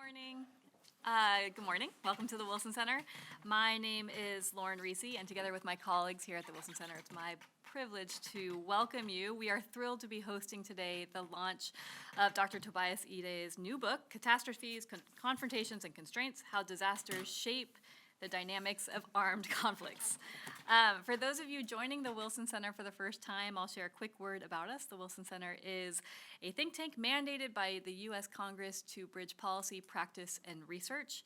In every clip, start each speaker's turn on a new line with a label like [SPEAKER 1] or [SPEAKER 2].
[SPEAKER 1] Good morning. Welcome to the Wilson Center. My name is Lauren Reese, and together with my colleagues here at the Wilson Center, it's my privilege to welcome you. We are thrilled to be hosting today the launch of Dr. Tobias Ide's new book, Catastrophes, Confrontations, and Constraints: How Disasters Shape the Dynamics of Armed Conflicts. For those of you joining the Wilson Center for the first time, I'll share a quick word about us. The Wilson Center is a think tank mandated by the U.S. Congress to bridge policy, practice, and research.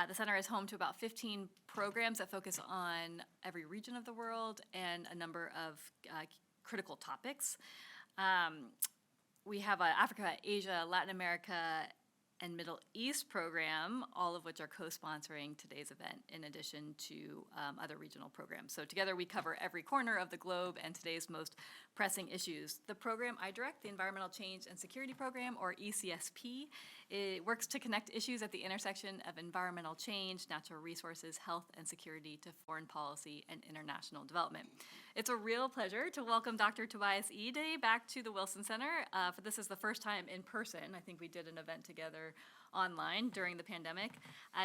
[SPEAKER 1] The center is home to about 15 programs that focus on every region of the world and a number of critical topics. We have Africa, Asia, Latin America, and Middle East program, all of which are co-sponsoring today's event, in addition to other regional programs. So together we cover every corner of the globe and today's most pressing issues. The program I direct, the Environmental Change and Security Program, or ECSP, it works to connect issues at the intersection of environmental change, natural resources, health and security to foreign policy and international development. It's a real pleasure to welcome Dr. Tobias Ide back to the Wilson Center. For this is the first time in person. I think we did an event together online during the pandemic.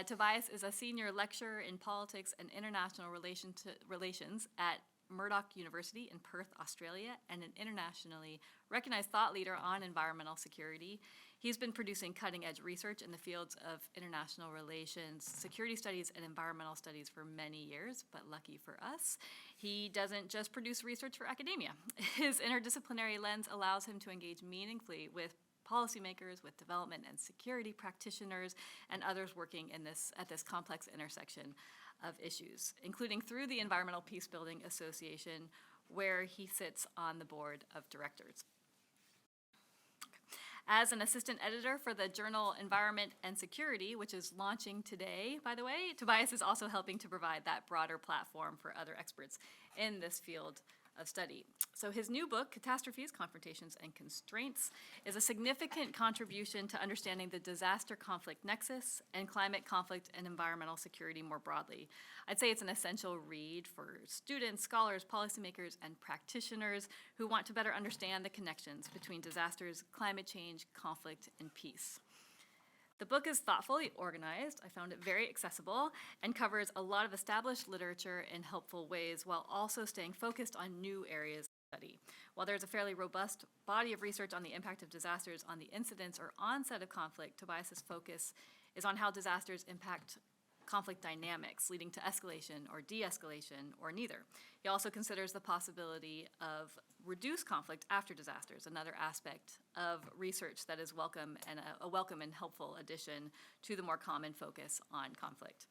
[SPEAKER 1] Tobias is a senior lecturer in politics and international relations at Murdoch University in Perth, Australia, and an internationally recognized thought leader on environmental security. He's been producing cutting-edge research in the fields of international relations, security studies, and environmental studies for many years, but lucky for us, he doesn't just produce research for academia. His interdisciplinary lens allows him to engage meaningfully with policymakers, with development and security practitioners, and others working at this complex intersection of issues, including through the Environmental Peacebuilding Association, where he sits on the board of directors. As an assistant editor for the journal Environment and Security, which is launching today, by the way, Tobias is also helping to provide that broader platform for other experts in this field of study. So his new book, Catastrophes, Confrontations, and Constraints, is a significant contribution to understanding the disaster-conflict nexus and climate conflict and environmental security more broadly. I'd say it's an essential read for students, scholars, policymakers, and practitioners who want to better understand the connections between disasters, climate change, conflict, and peace. The book is thoughtfully organized, I found it very accessible, and covers a lot of established literature in helpful ways while also staying focused on new areas of study. While there's a fairly robust body of research on the impact of disasters on the incidence or onset of conflict, Tobias's focus is on how disasters impact conflict dynamics, leading to escalation or de-escalation, or neither. He also considers the possibility of reduced conflict after disasters, another aspect of research that is welcome and a welcome and helpful addition to the more common focus on conflict.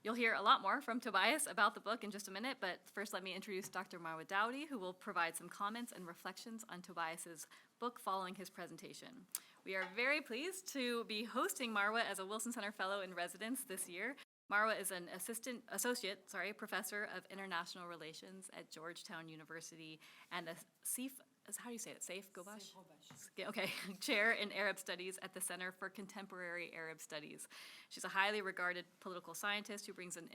[SPEAKER 1] You'll hear a lot more from Tobias about the book in just a minute, but first let me introduce Dr. Marwa Daoudy, who will provide some comments and reflections on Tobias's book following his presentation. We are very pleased to be hosting Marwa as a Wilson Center Fellow in Residence this year. Marwa is an associate professor of international relations at Georgetown University and a chair in Arab Studies at the Center for Contemporary Arab Studies. She's a highly regarded political scientist who brings an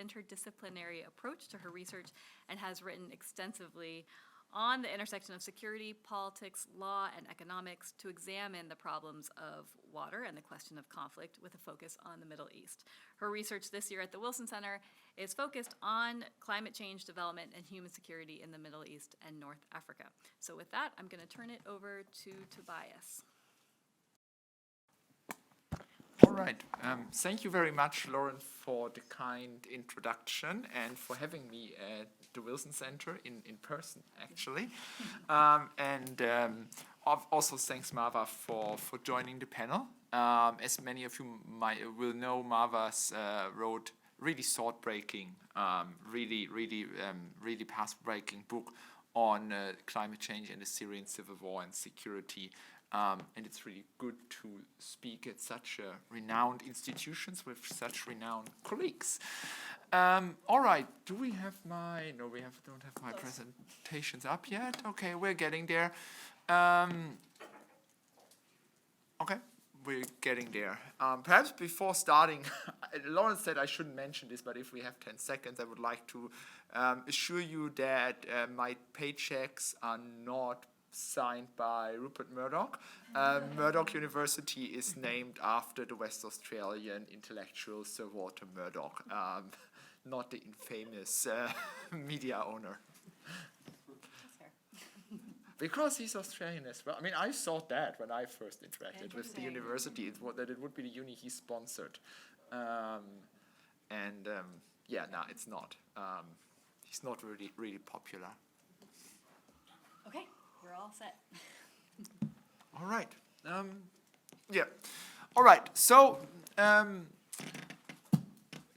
[SPEAKER 1] interdisciplinary approach to her research and has written extensively on the intersection of security, politics, law, and economics to examine the problems of water and the question of conflict with a focus on the Middle East. Her research this year at the Wilson Center is focused on climate change development and human security in the Middle East and North Africa. So with that, I'm going to turn it over to Tobias.
[SPEAKER 2] All right. Thank you very much, Lauren, for the kind introduction and for having me at the Wilson Center in person, actually. Also thanks, Marwa, for joining the panel. As many of you will know, Marwa's wrote really thought-breaking, really path-breaking book on climate change and the Syrian civil war and security. And it's really good to speak at such renowned institutions with such renowned colleagues. All right, do we have my, no, don't have my presentations up yet. Okay, we're getting there. Okay, we're getting there. Perhaps before starting, Lauren said I shouldn't mention this, but if we have 10 seconds, I would like to assure you that my paychecks are not signed by Rupert Murdoch. Murdoch University is named after the West Australian intellectual Sir Walter Murdoch, not the infamous media owner. Because he's Australian as well. I mean, I thought that when I first interacted with the university, that it would be the uni he sponsored. It's not. He's not really popular.
[SPEAKER 1] Okay, we're all set.
[SPEAKER 2] All right. All right. So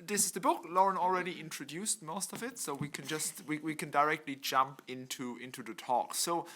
[SPEAKER 2] this is the book. Lauren already introduced most of it, so we can just we can directly jump into the talk. So,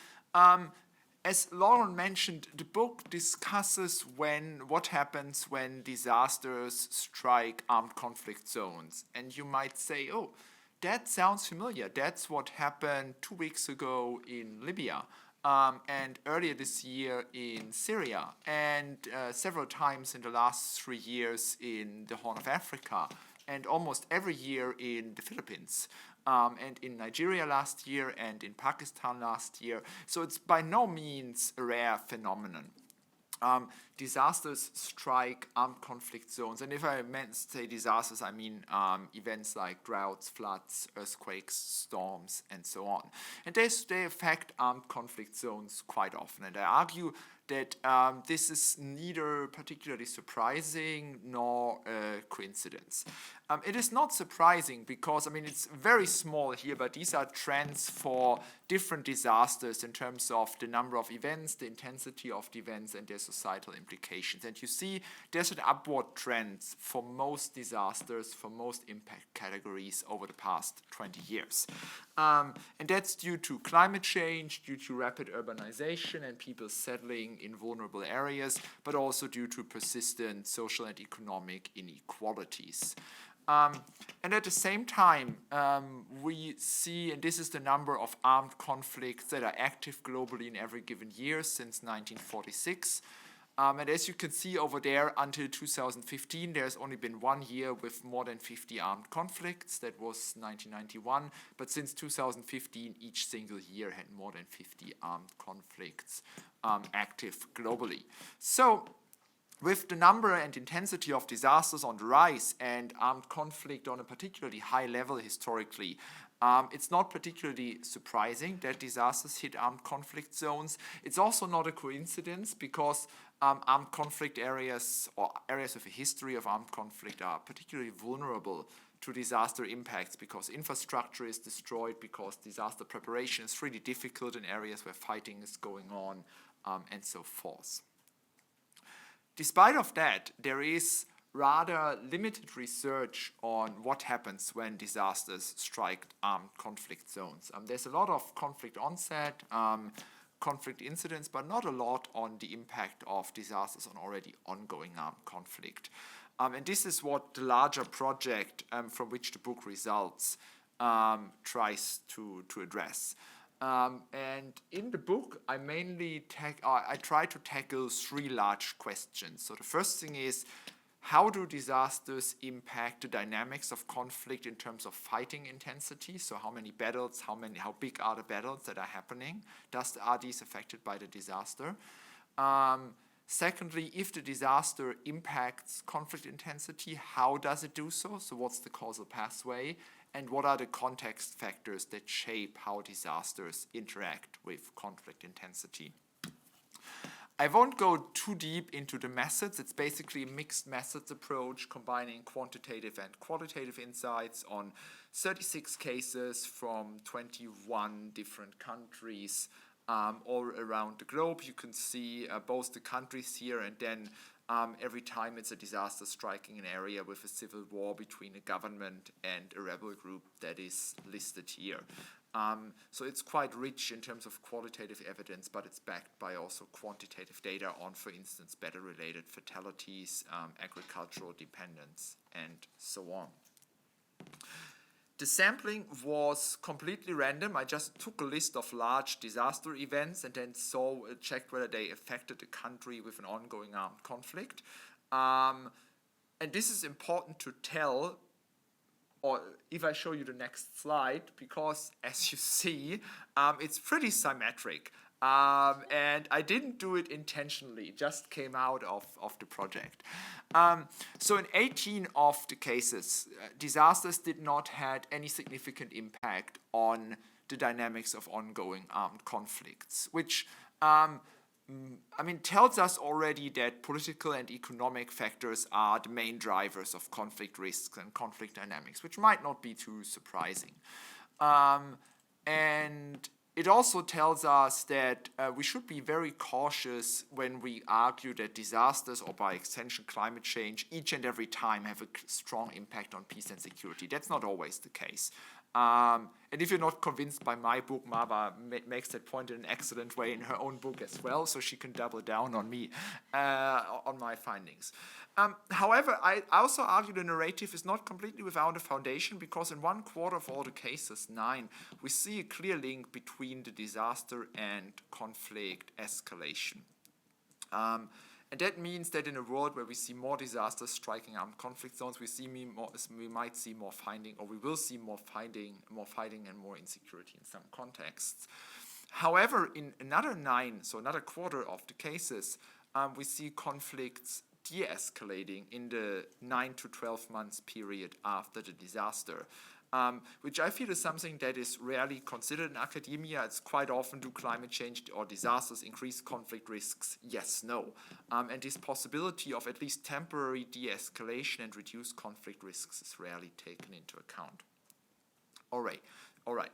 [SPEAKER 2] as Lauren mentioned, the book discusses what happens when disasters strike armed conflict zones, and you might say, "Oh, that sounds familiar. That's what happened 2 weeks ago in Libya." And earlier this year in Syria, and several times in the last 3 years in the Horn of Africa, and almost every year in the Philippines, and in Nigeria last year, and in Pakistan last year. So it's by no means a rare phenomenon. Disasters strike armed conflict zones, and if I meant to say disasters, I mean events like droughts, floods, earthquakes, storms, and so on. And they affect armed conflict zones quite often, and I argue that this is neither particularly surprising nor a coincidence. It is not surprising because, I mean, it's very small here, but these are trends for different disasters in terms of the number of events, the intensity of the events, and their societal implications. And you see there's an upward trend for most disasters, for most impact categories over the past 20 years. And that's due to climate change, due to rapid urbanization and people settling in vulnerable areas, but also due to persistent social and economic inequalities. And at the same time, we see, and this is the number of armed conflicts that are active globally in every given year since 1946. And as you can see over there, until 2015, there's only been 1 year with more than 50 armed conflicts. That was 1991. But since 2015, each single year had more than 50 armed conflicts active globally. So, with the number and intensity of disasters on the rise and armed conflict on a particularly high level historically, it's not particularly surprising that disasters hit armed conflict zones. It's also not a coincidence because armed conflict areas or areas with a history of armed conflict are particularly vulnerable to disaster impacts because infrastructure is destroyed, because disaster preparation is really difficult in areas where fighting is going on, and so forth. Despite of that, there is rather limited research on what happens when disasters strike armed conflict zones. There's a lot of conflict onset, conflict incidents, but not a lot on the impact of disasters on already ongoing armed conflict. And this is what the larger project from which the book results tries to address. And in the book, I mainly try to tackle 3 large questions. So the first thing is, how do disasters impact the dynamics of conflict in terms of fighting intensity? So how many battles, how big are the battles that are happening? Are these affected by the disaster? Secondly, if the disaster impacts conflict intensity, how does it do so? So what's the causal pathway? And what are the context factors that shape how disasters interact with conflict intensity? I won't go too deep into the methods. It's basically a mixed methods approach combining quantitative and qualitative insights on 36 cases from 21 different countries all around the globe. You can see both the countries here, and then every time it's a disaster striking an area with a civil war between a government and a rebel group, that is listed here. So it's quite rich in terms of qualitative evidence, but it's backed by also quantitative data on, for instance, battle-related fatalities, agricultural dependence, and so on. The sampling was completely random. I just took a list of large disaster events and then checked whether they affected the country with an ongoing armed conflict. And this is important to tell, or if I show you the next slide, because as you see, it's pretty symmetric. And I didn't do it intentionally, it just came out of the project. So in 18 of the cases, disasters did not have any significant impact on the dynamics of ongoing armed conflicts, which tells us already that political and economic factors are the main drivers of conflict risks and conflict dynamics, which might not be too surprising. And it also tells us that we should be very cautious when we argue that disasters, or by extension climate change, each and every time have a strong impact on peace and security. That's not always the case. And if you're not convinced by my book, Marwa makes that point in an excellent way in her own book as well, so she can double down on me, on my findings. However, I also argue the narrative is not completely without a foundation, because in 1/4 of all the cases, 9, we see a clear link between the disaster and conflict escalation. And that means that in a world where we see more disasters striking armed conflict zones, we might see more fighting, or we will see more fighting and more insecurity in some contexts. However, in another 9, so another 1/4 of the cases, we see conflicts de-escalating in the 9 to 12 months period after the disaster. Which I feel is something that is rarely considered in academia. It's quite often, do climate change or disasters increase conflict risks? Yes, no. And this possibility of at least temporary de-escalation and reduced conflict risks is rarely taken into account. All right.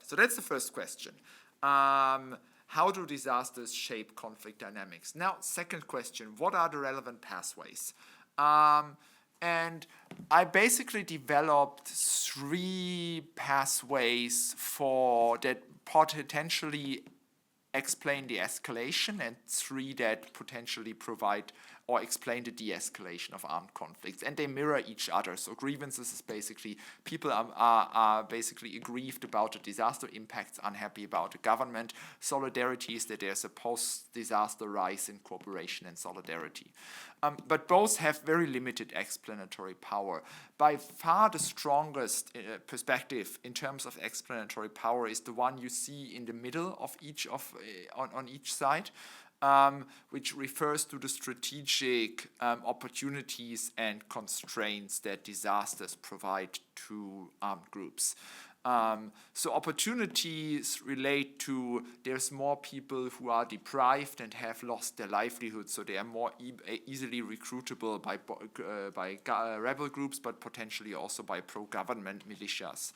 [SPEAKER 2] So that's the first question. How do disasters shape conflict dynamics? Now, second question, what are the relevant pathways? And I basically developed 3 pathways for that potentially explain the escalation, and 3 that potentially provide or explain the de-escalation of armed conflicts. And they mirror each other. So grievances is basically people are basically aggrieved about the disaster impacts, unhappy about the government. Solidarity is that there's a post-disaster rise in cooperation and solidarity. But both have very limited explanatory power. By far the strongest perspective in terms of explanatory power is the one you see in the middle of on each side. Which refers to the strategic opportunities and constraints that disasters provide to armed groups. So opportunities relate to there's more people who are deprived and have lost their livelihood, so they are more easily recruitable by rebel groups, but potentially also by pro-government militias.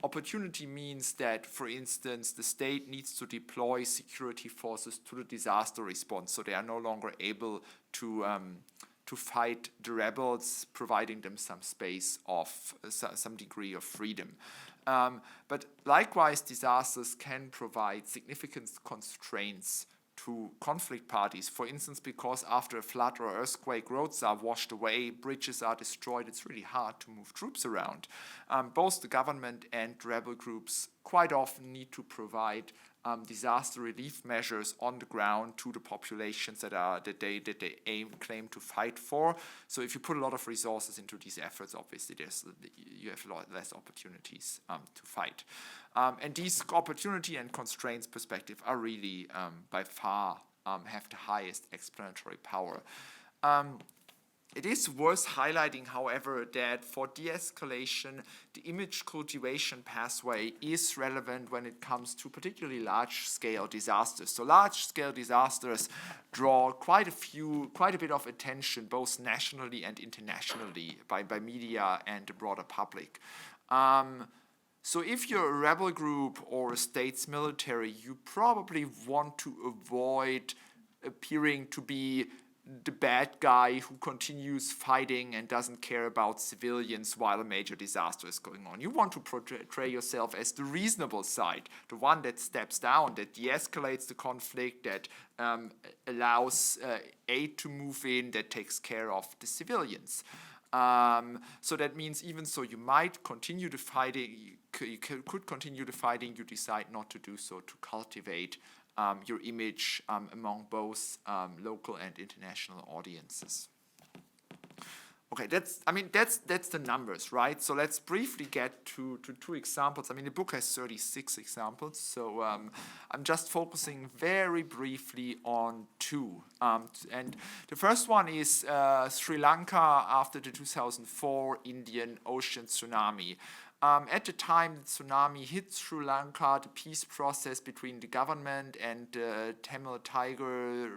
[SPEAKER 2] Opportunity means that, for instance, the state needs to deploy security forces to the disaster response, so they are no longer able to fight the rebels, providing them some space of some degree of freedom. But likewise, disasters can provide significant constraints to conflict parties. For instance, because after a flood or earthquake, roads are washed away, bridges are destroyed, it's really hard to move troops around. Both the government and rebel groups quite often need to provide disaster relief measures on the ground to the populations that they claim to fight for. So if you put a lot of resources into these efforts, obviously you have a lot less opportunities to fight. And these opportunity and constraints perspective are really by far have the highest explanatory power. It is worth highlighting, however, that for de-escalation, the image cultivation pathway is relevant when it comes to particularly large-scale disasters. So large-scale disasters draw quite a bit of attention, both nationally and internationally, by media and the broader public. So if you're a rebel group or a state's military, you probably want to avoid appearing to be the bad guy who continues fighting and doesn't care about civilians while a major disaster is going on. You want to portray yourself as the reasonable side, the one that steps down, that de-escalates the conflict, that allows aid to move in, that takes care of the civilians. So that means even so you might continue the fighting, you could continue the fighting, you decide not to do so to cultivate your image among both local and international audiences. Okay, that's the numbers, right? So let's briefly get to 2 examples. I mean, the book has 36 examples, so I'm just focusing very briefly on 2. And the first one is Sri Lanka after the 2004 Indian Ocean tsunami. At the time the tsunami hit Sri Lanka, the peace process between the government and the Tamil Tiger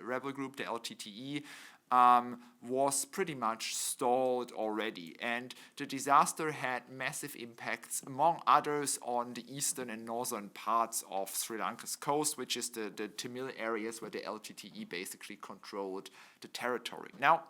[SPEAKER 2] rebel group, the LTTE, was pretty much stalled already, and the disaster had massive impacts, among others, on the eastern and northern parts of Sri Lanka's coast, which is the Tamil areas where the LTTE basically controlled the territory. Now,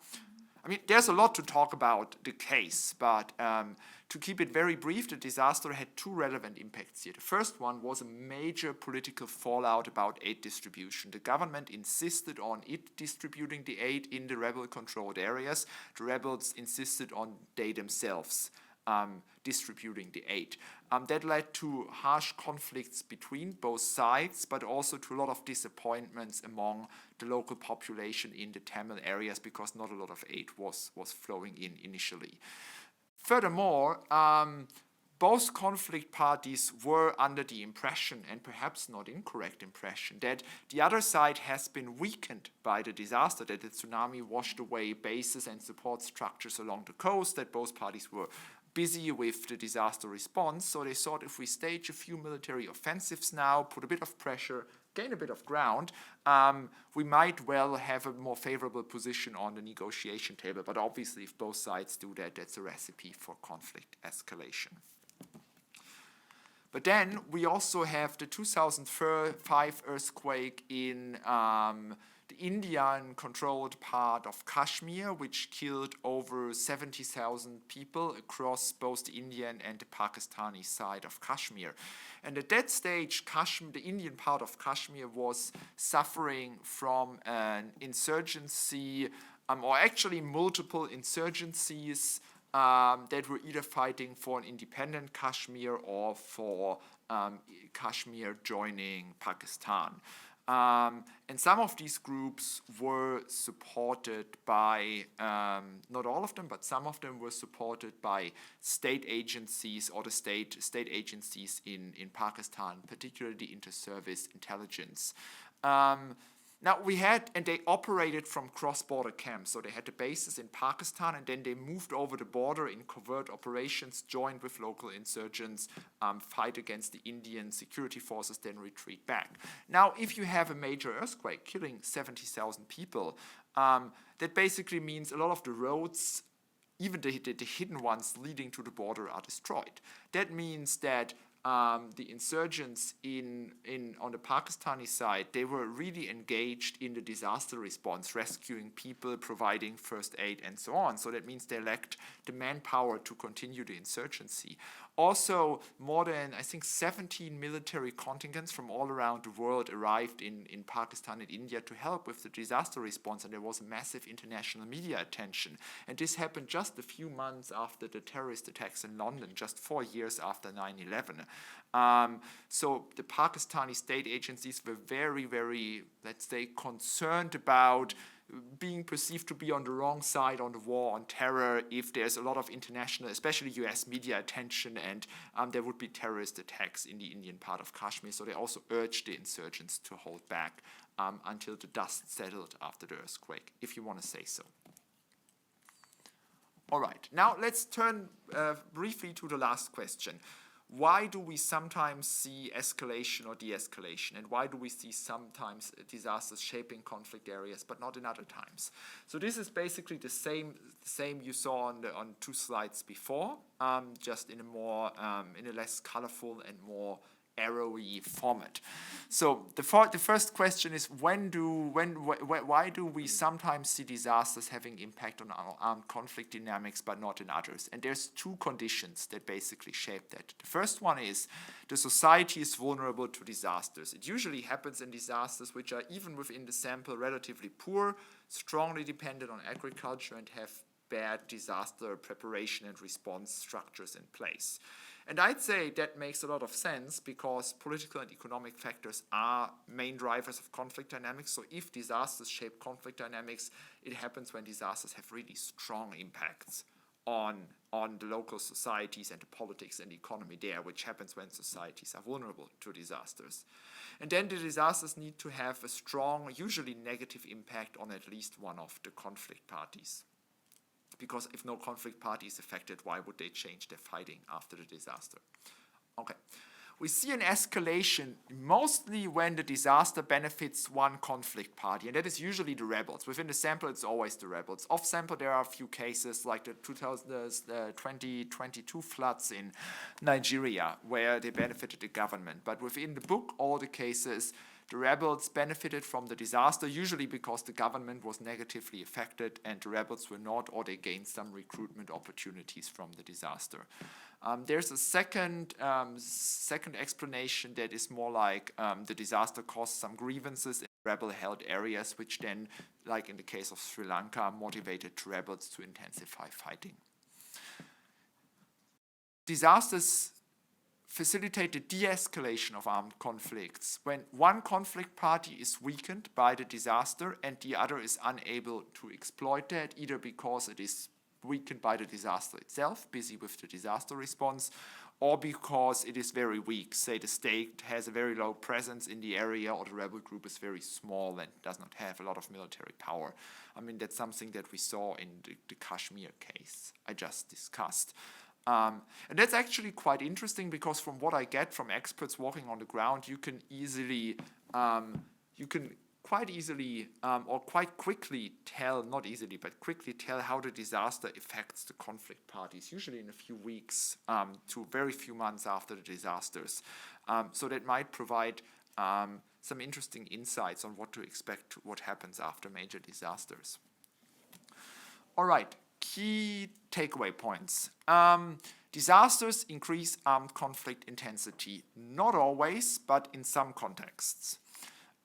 [SPEAKER 2] I mean, there's a lot to talk about the case, but to keep it very brief, the disaster had 2 relevant impacts here. The first one was a major political fallout about aid distribution. The government insisted on it distributing the aid in the rebel-controlled areas. The rebels insisted on they themselves distributing the aid. That led to harsh conflicts between both sides, but also to a lot of disappointments among the local population in the Tamil areas because not a lot of aid was flowing in initially. Furthermore, both conflict parties were under the impression, and perhaps not incorrect impression, that the other side has been weakened by the disaster, that the tsunami washed away bases and support structures along the coast, that both parties were busy with the disaster response. So they thought, if we stage a few military offensives now, put a bit of pressure, gain a bit of ground, we might well have a more favorable position on the negotiation table. But obviously, if both sides do that, that's a recipe for conflict escalation. But then we also have the 2005 earthquake in the Indian-controlled part of Kashmir, which killed over 70,000 people across both the Indian and the Pakistani side of Kashmir. And at that stage, the Indian part of Kashmir was suffering from an insurgency, or actually multiple insurgencies that were either fighting for an independent Kashmir or for Kashmir joining Pakistan. And some of these groups were supported by, not all of them, but some of them were supported by state agencies or the state agencies in Pakistan, particularly inter-service intelligence. Now and they operated from cross-border camps, so they had the bases in Pakistan and then they moved over the border in covert operations, joined with local insurgents, fight against the Indian security forces, then retreat back. Now, if you have a major earthquake killing 70,000 people, that basically means a lot of the roads, even the hidden ones leading to the border, are destroyed. That means that the insurgents on the Pakistani side, they were really engaged in the disaster response, rescuing people, providing first aid, and so on. So that means they lacked the manpower to continue the insurgency. Also, more than, I think, 17 military contingents from all around the world arrived in Pakistan and India to help with the disaster response, and there was massive international media attention. And this happened just a few months after the terrorist attacks in London, just 4 years after 9/11. So the Pakistani state agencies were very, very, let's say, concerned about being perceived to be on the wrong side on the war on terror if there's a lot of international, especially US media attention, and there would be terrorist attacks in the Indian part of Kashmir. So they also urged the insurgents to hold back until the dust settled after the earthquake, if you want to say so. All right, now let's turn briefly to the last question. Why do we sometimes see escalation or de-escalation, and why do we see sometimes disasters shaping conflict areas but not in other times? So this is basically the same you saw on 2 slides before, just in a less colorful and more arrowy format. So the first question is, why do we sometimes see disasters having impact on our armed conflict dynamics but not in others? And there's 2 conditions that basically shape that. The first one is the society is vulnerable to disasters. It usually happens in disasters which are, even within the sample, relatively poor, strongly dependent on agriculture, and have bad disaster preparation and response structures in place. And I'd say that makes a lot of sense because political and economic factors are main drivers of conflict dynamics. So if disasters shape conflict dynamics, it happens when disasters have really strong impacts on the local societies and the politics and the economy there, which happens when societies are vulnerable to disasters. And then the disasters need to have a strong, usually negative impact on at least one of the conflict parties. Because if no conflict party is affected, why would they change their fighting after the disaster? Okay. We see an escalation mostly when the disaster benefits one conflict party, and that is usually the rebels. Within the sample, it's always the rebels. Off sample, there are a few cases like the 2022 floods in Nigeria, where they benefited the government. But within the book, all the cases, the rebels benefited from the disaster, usually because the government was negatively affected and the rebels were not, or they gained some recruitment opportunities from the disaster. There's a second explanation that is more like the disaster caused some grievances in rebel-held areas, which then, like in the case of Sri Lanka, motivated rebels to intensify fighting. Disasters facilitate the de-escalation of armed conflicts when one conflict party is weakened by the disaster and the other is unable to exploit that, either because it is weakened by the disaster itself, busy with the disaster response, or because it is very weak. Say the state has a very low presence in the area, or the rebel group is very small and does not have a lot of military power. I mean, that's something that we saw in the Kashmir case I just discussed. And that's actually quite interesting because from what I get from experts walking on the ground, you can quite easily or quite quickly tell, not easily, but quickly tell how the disaster affects the conflict parties, usually in a few weeks to very few months after the disasters. So that might provide some interesting insights on what to expect, what happens after major disasters. All right, key takeaway points. Disasters increase armed conflict intensity. Not always, but in some contexts.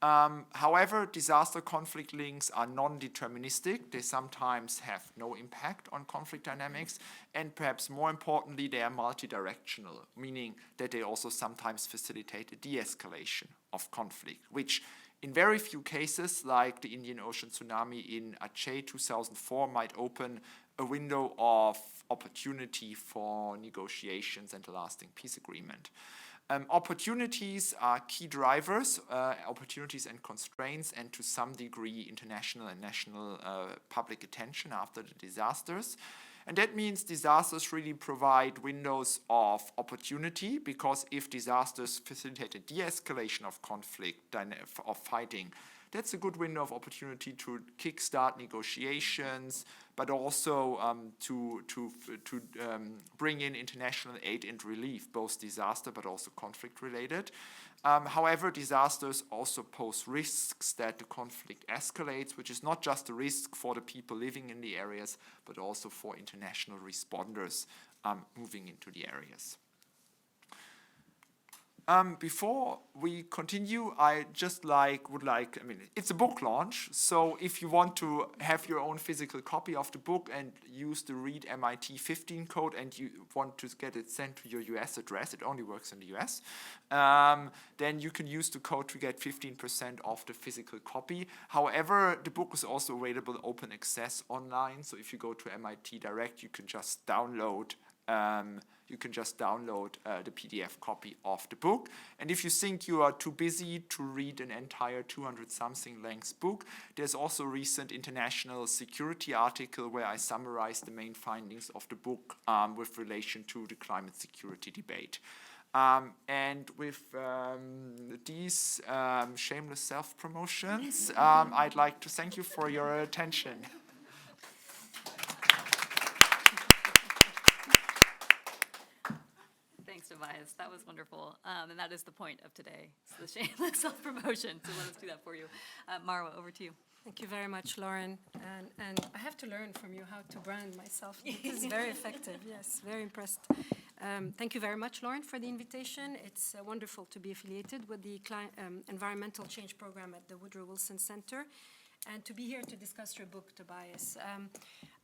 [SPEAKER 2] However, disaster conflict links are non-deterministic. They sometimes have no impact on conflict dynamics. And perhaps more importantly, they are multidirectional, meaning that they also sometimes facilitate a de-escalation of conflict, which in very few cases, like the Indian Ocean tsunami in Aceh 2004, might open a window of opportunity for negotiations and a lasting peace agreement. Opportunities are key drivers, opportunities and constraints, and to some degree international and national public attention after the disasters. And that means disasters really provide windows of opportunity, because if disasters facilitate a de-escalation of conflict, of fighting, that's a good window of opportunity to kickstart negotiations, but also to bring in international aid and relief, both disaster but also conflict related. However, disasters also pose risks that the conflict escalates, which is not just a risk for the people living in the areas, but also for international responders moving into the areas. Before we continue, it's a book launch, so if you want to have your own physical copy of the book and use the Read MIT 15 code and you want to get it sent to your US address, it only works in the US, then you can use the code to get 15% off the physical copy. However, the book is also available open access online, so if you go to MIT Direct, you can just download the PDF copy of the book. And if you think you are too busy to read an entire 200-something length book, there's also a recent international security article where I summarize the main findings of the book with relation to the climate security debate. And with these shameless self-promotions, I'd like to thank you for your attention.
[SPEAKER 1] Thanks, Tobias. That was wonderful. And that is the point of today. It's the shameless self-promotion. So let us do that for you. Marwa, over to you.
[SPEAKER 3] Thank you very much, Lauren. And I have to learn from you how to brand myself. This is very effective. Yes, very impressed. Thank you very much, Lauren, for the invitation. It's wonderful to be affiliated with the Environmental Change Program at the Woodrow Wilson Center. and to be here to discuss your book, Tobias.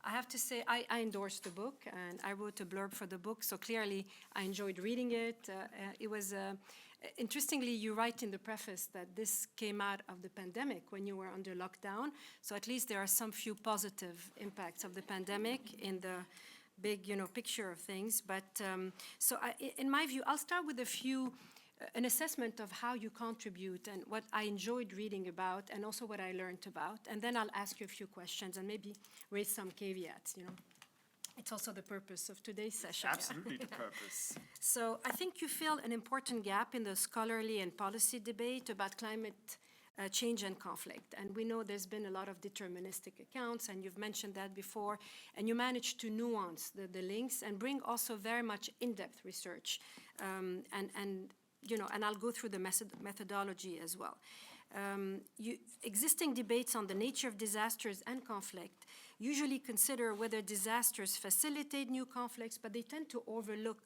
[SPEAKER 3] I have to say, I endorsed the book, and I wrote a blurb for the book, so clearly I enjoyed reading it. It was, interestingly, you write in the preface that this came out of the pandemic when you were under lockdown, so at least there are some few positive impacts of the pandemic in the big, picture of things. But in my view, I'll start with an assessment of how you contribute and what I enjoyed reading about and also what I learned about. And then I'll ask you a few questions and maybe raise some caveats, It's also the purpose of today's session.
[SPEAKER 4] Absolutely the purpose.
[SPEAKER 3] So I think you fill an important gap in the scholarly and policy debate about climate change and conflict. And we know there's been a lot of deterministic accounts, and you've mentioned that before, and you managed to nuance the links and bring also very much in-depth research. And I'll go through the methodology as well. Existing debates on the nature of disasters and conflict usually consider whether disasters facilitate new conflicts, but they tend to overlook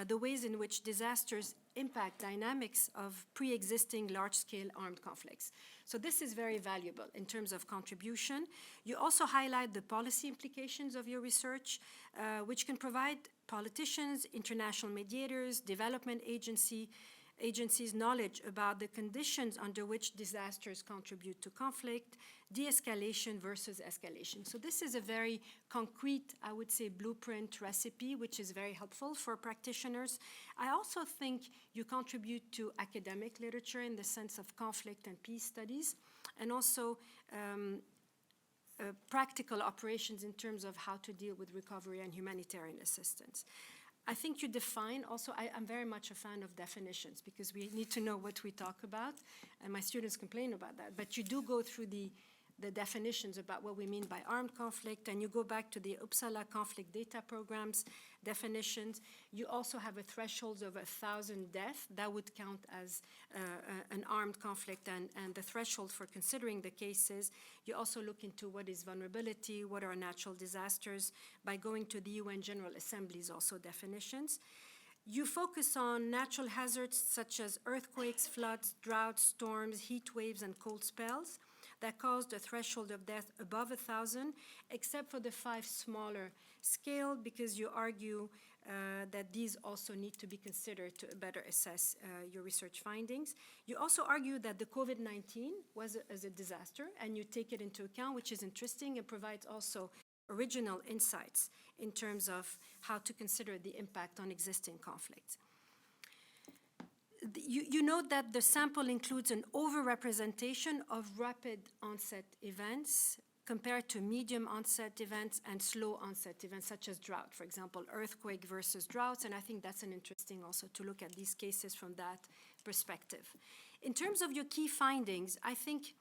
[SPEAKER 3] the ways in which disasters impact dynamics of pre-existing large-scale armed conflicts. So this is very valuable in terms of contribution. You also highlight the policy implications of your research, which can provide politicians, international mediators, development agencies knowledge about the conditions under which disasters contribute to conflict, de-escalation versus escalation. So this is a very concrete, I would say, blueprint recipe, which is very helpful for practitioners. I also think you contribute to academic literature in the sense of conflict and peace studies, and also practical operations in terms of how to deal with recovery and humanitarian assistance. I think you define also, I'm very much a fan of definitions because we need to know what we talk about, and my students complain about that. But you do go through the definitions about what we mean by armed conflict, and you go back to the Uppsala conflict data programs definitions. You also have a threshold of 1,000 deaths. That would count as an armed conflict, and the threshold for considering the cases. You also look into what is vulnerability, what are natural disasters, by going to the UN General Assembly's also definitions. You focus on natural hazards such as earthquakes, floods, droughts, storms, heat waves, and cold spells that caused a threshold of death above 1,000, except for the 5 smaller scale, because you argue that these also need to be considered to better assess your research findings. You also argue that the COVID-19 was a disaster, and you take it into account, which is interesting and provides also original insights in terms of how to consider the impact on existing conflicts. You note that the sample includes an overrepresentation of rapid onset events compared to medium onset events and slow onset events, such as drought, for example, earthquake versus droughts, and I think that's an interesting also to look at these cases from that perspective. In terms of your key findings, I think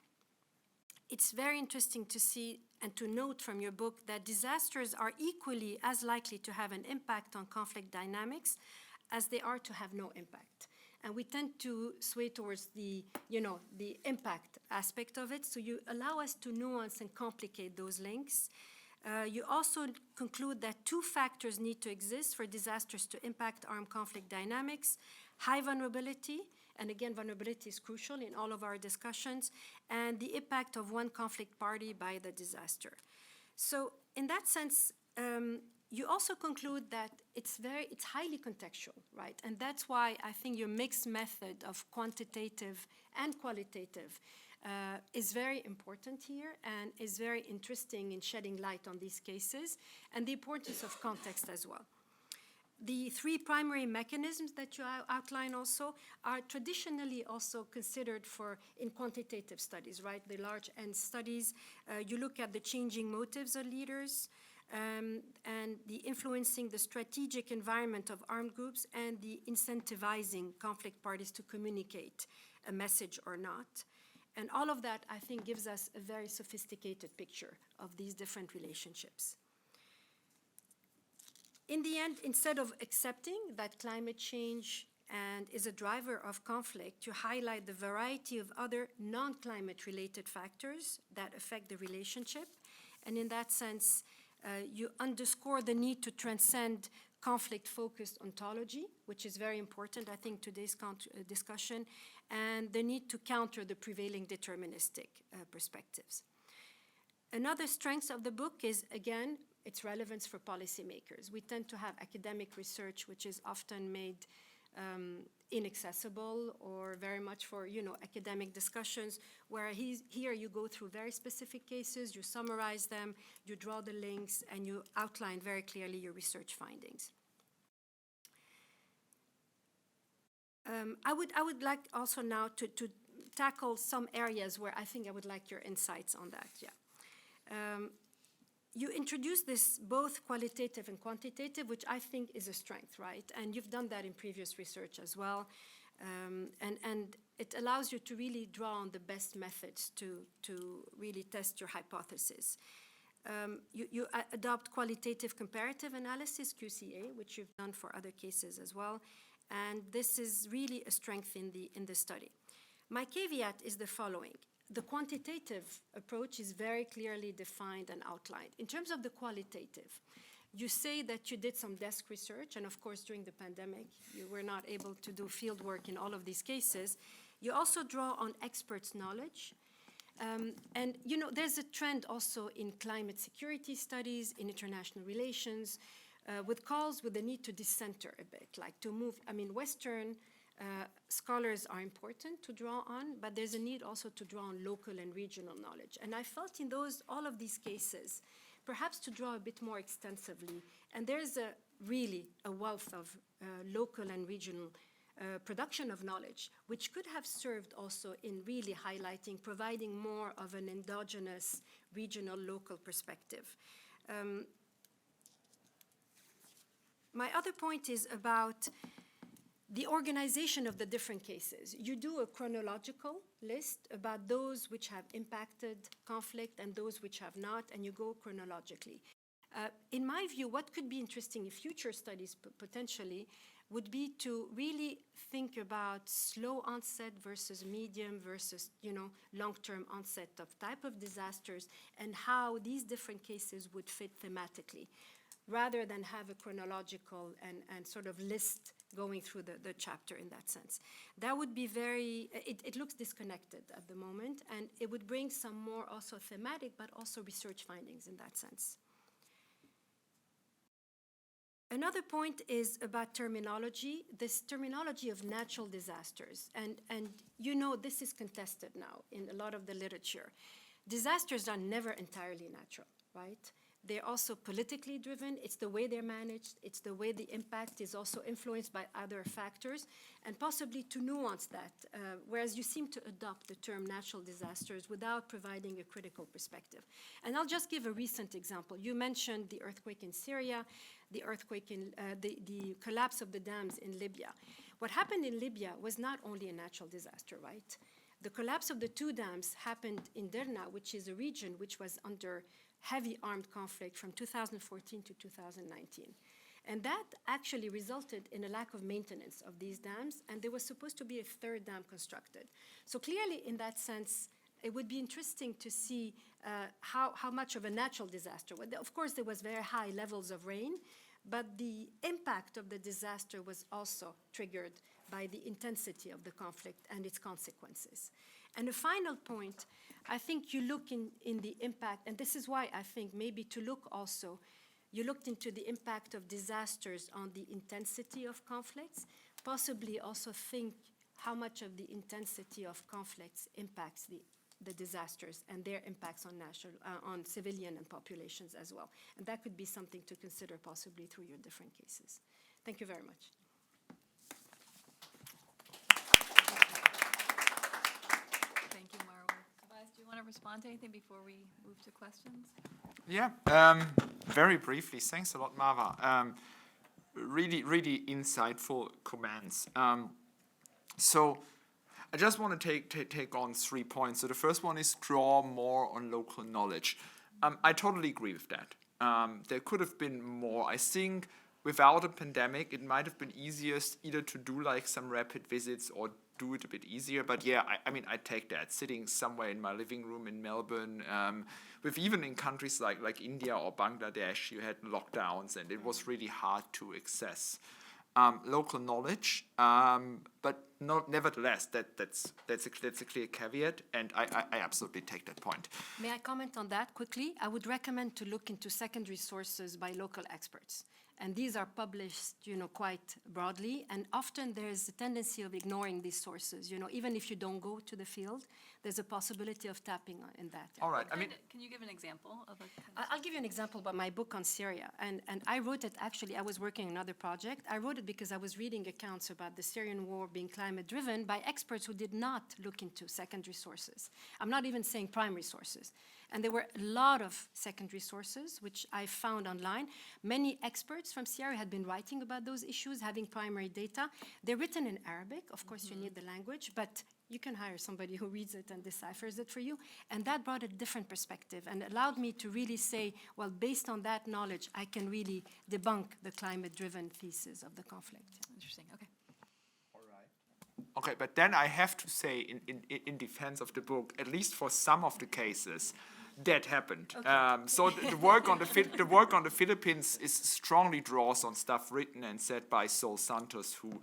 [SPEAKER 3] it's very interesting to see and to note from your book that disasters are equally as likely to have an impact on conflict dynamics as they are to have no impact. And we tend to sway towards the impact aspect of it. So you allow us to nuance and complicate those links. You also conclude that 2 factors need to exist for disasters to impact armed conflict dynamics: high vulnerability, and again, vulnerability is crucial in all of our discussions, and the impact of one conflict party by the disaster. So in that sense, you also conclude that it's highly contextual, right? And that's why I think your mixed method of quantitative and qualitative is very important here and is very interesting in shedding light on these cases and the importance of context as well. The 3 primary mechanisms that you outline also are traditionally also considered in quantitative studies, right? The large N studies. You look at the changing motives of leaders, and the influencing the strategic environment of armed groups and the incentivizing conflict parties to communicate a message or not. And all of that, I think, gives us a very sophisticated picture of these different relationships. In the end, instead of accepting that climate change is a driver of conflict, you highlight the variety of other non-climate related factors that affect the relationship. And in that sense, you underscore the need to transcend conflict-focused ontology, which is very important, I think, today's discussion, and the need to counter the prevailing deterministic perspectives. Another strength of the book is, again, its relevance for policymakers. We tend to have academic research, which is often made inaccessible or very much for, academic discussions, where here you go through very specific cases, you summarize them, you draw the links, and you outline very clearly your research findings. I would like also now to tackle some areas where I think I would like your insights on that. You introduced this both qualitative and quantitative, which I think is a strength, right? And you've done that in previous research as well. And it allows you to really draw on the best methods to really test your hypothesis. You adopt qualitative comparative analysis, QCA, which you've done for other cases as well. And this is really a strength in the study. My caveat is the following. The quantitative approach is very clearly defined and outlined. In terms of the qualitative, you say that you did some desk research, and of course during the pandemic, you were not able to do field work in all of these cases. You also draw on experts' knowledge. And there's a trend also in climate security studies, in international relations, with calls with the need to decenter a bit, like to move, Western scholars are important to draw on, but there's a need also to draw on local and regional knowledge. And I felt in all of these cases, perhaps to draw a bit more extensively. And there's really a wealth of local and regional production of knowledge, which could have served also in really highlighting, providing more of an endogenous regional local perspective. My other point is about the organization of the different cases. You do a chronological list about those which have impacted conflict and those which have not, and you go chronologically. In my view, what could be interesting in future studies potentially would be to really think about slow onset versus medium versus, long-term onset of type of disasters and how these different cases would fit thematically, rather than have a chronological and sort of list going through the chapter in that sense. That would be it looks disconnected at the moment, and it would bring some more also thematic, but also research findings in that sense. Another point is about terminology, this terminology of natural disasters. And this is contested now in a lot of the literature. Disasters are never entirely natural, right? They're also politically driven. It's the way they're managed. It's the way the impact is also influenced by other factors, and possibly to nuance that, whereas you seem to adopt the term natural disasters without providing a critical perspective. And I'll just give a recent example. You mentioned the earthquake in Syria, the earthquake in the collapse of the dams in Libya. What happened in Libya was not only a natural disaster, right? The collapse of the two dams happened in Derna, which is a region which was under heavy armed conflict from 2014 to 2019. And that actually resulted in a lack of maintenance of these dams, and there was supposed to be a third dam constructed. So clearly, in that sense, it would be interesting to see how much of a natural disaster. Of course, there was very high levels of rain, but the impact of the disaster was also triggered by the intensity of the conflict and its consequences. And a final point, I think you look in the impact, and this is why I think maybe to look also, you looked into the impact of disasters on the intensity of conflicts, possibly also think how much of the intensity of conflicts impacts the disasters and their impacts on civilian and populations as well. And that could be something to consider possibly through your different cases. Thank you very much.
[SPEAKER 1] Thank you, Marwa. Tobias, do you want to respond to anything before we move to questions?
[SPEAKER 2] Yeah, very briefly. Thanks a lot, Marwa. Really, really insightful comments. So I just want to take on 3 points. So the first one is draw more on local knowledge. I totally agree with that. There could have been more. I think without a pandemic, it might have been easiest either to do like some rapid visits or do it a bit easier. But yeah, I take that. Sitting somewhere in my living room in Melbourne, with even in countries like India or Bangladesh, you had lockdowns and it was really hard to access. local knowledge, but nevertheless, that's a clear caveat, and I absolutely take that point.
[SPEAKER 3] May I comment on that quickly? I would recommend to look into secondary sources by local experts. And these are published, quite broadly. And often there is a tendency of ignoring these sources. Even if you don't go to the field, there's a possibility of tapping in that.
[SPEAKER 2] All right.
[SPEAKER 1] Can you give an example of a?
[SPEAKER 3] I'll give you an example about my book on Syria. And I wrote it, actually, I was working on another project. I wrote it because I was reading accounts about the Syrian war being climate-driven by experts who did not look into secondary sources. I'm not even saying primary sources. And there were a lot of secondary sources, which I found online. Many experts from Syria had been writing about those issues, having primary data. They're written in Arabic. Of course, you need the language, but you can hire somebody who reads it and deciphers it for you. And that brought a different perspective and allowed me to really say, well, based on that knowledge, I can really debunk the climate-driven thesis of the conflict.
[SPEAKER 1] Interesting, okay.
[SPEAKER 2] Okay, but then I have to say, in defense of the book, at least for some of the cases, that happened.
[SPEAKER 1] Okay.
[SPEAKER 2] So the work on the Philippines strongly draws on stuff written and said by Sol Santos, who